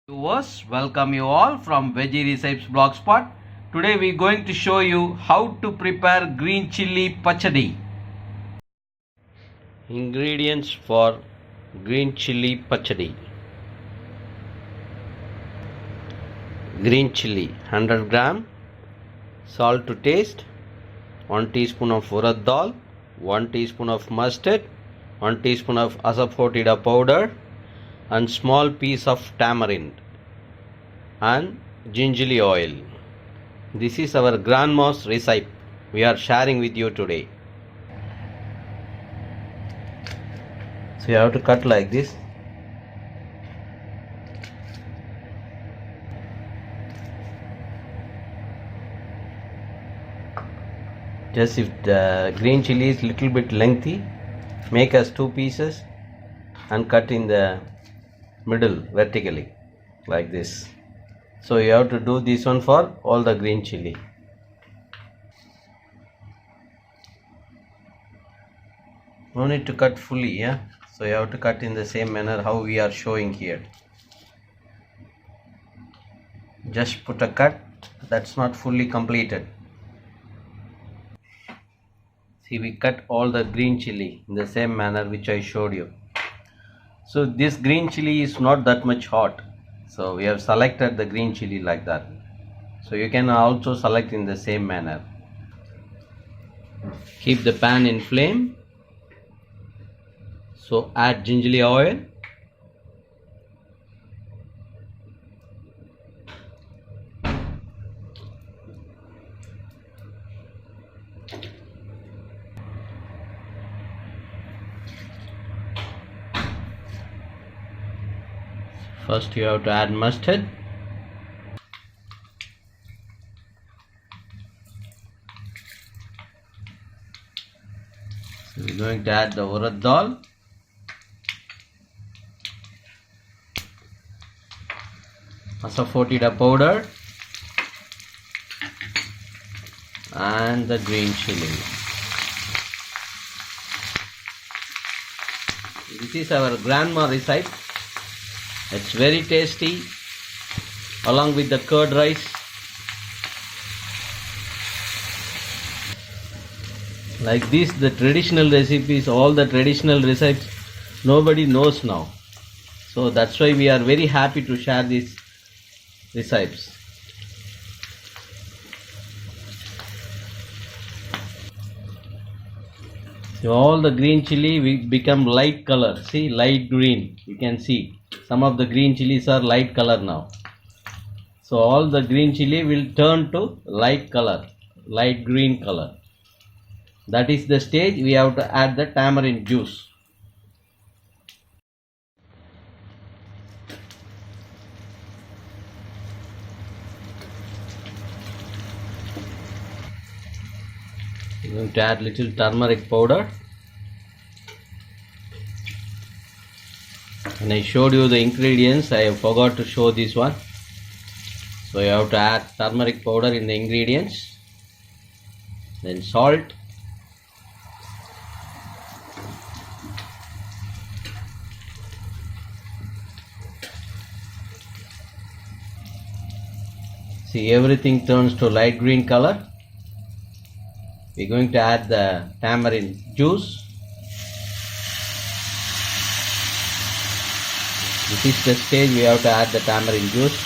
Viewers, welcome you all from Veggie Recipes Blogspot. Today we are going to show you how to prepare green chilli pachadi. Ingredients for green chilli pachadi: green chilli 100 gram, salt to taste, 1 teaspoon of Urad Dal, 1 teaspoon of mustard, 1 teaspoon of Asafoetida powder, and small piece of tamarind and gingerly oil. This is our grandma's recipe we are sharing with you today. So you have to cut like this. Just if the green chilli is little bit lengthy, make as 2 pieces and cut in the middle vertically like this. So you have to do this one for all the green chilli. No need to cut fully, yeah. So you have to cut in the same manner how we are showing here. Just put a cut, that's not fully completed. See, we cut all the green chilli in the same manner which I showed you. So this green chilli is not that much hot. So we have selected the green chilli like that. So you can also select in the same manner. Keep the pan in flame. So add gingerly oil. First you have to add mustard. So we're going to add the Urad Dal. Asafoetida powder and the green chilli. This is our grandma recipe. It's very tasty along with the curd rice. Like this, the traditional recipes, all the traditional recipes, nobody knows now. So that's why we are very happy to share these recipes. So all the green chilli will become light color. See, light green. You can see some of the green chilies are light color now. So all the green chilli will turn to light color, light green color. That is the stage we have to add the tamarind juice. We are going to add little turmeric powder. And I showed you the ingredients, I forgot to show this one. So you have to add turmeric powder in the ingredients, then salt, see, everything turns to light green color. We are going to add the tamarind juice. This is the stage we have to add the tamarind juice.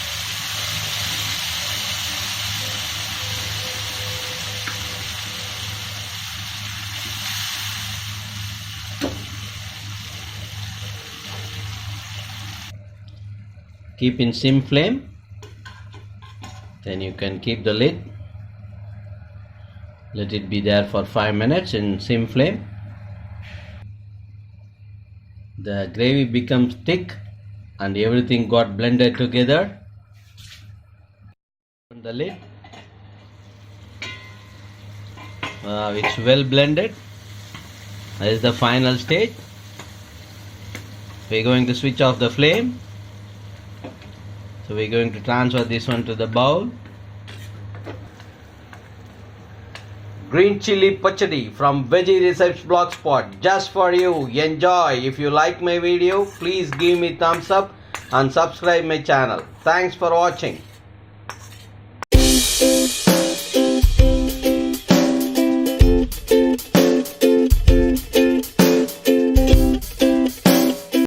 Keep in sim flame. Then you can keep the lid. Let it be there for 5 minutes in sim flame. The gravy becomes thick and everything got blended together. Open the lid. It's well blended. That is the final stage. We're going to switch off the flame. So we're going to transfer this one to the bowl. Green chilli pachadi from Veggie Recipes Blogspot, just for you. Enjoy. If you like my video, please give me thumbs up and subscribe my channel. Thanks for watching.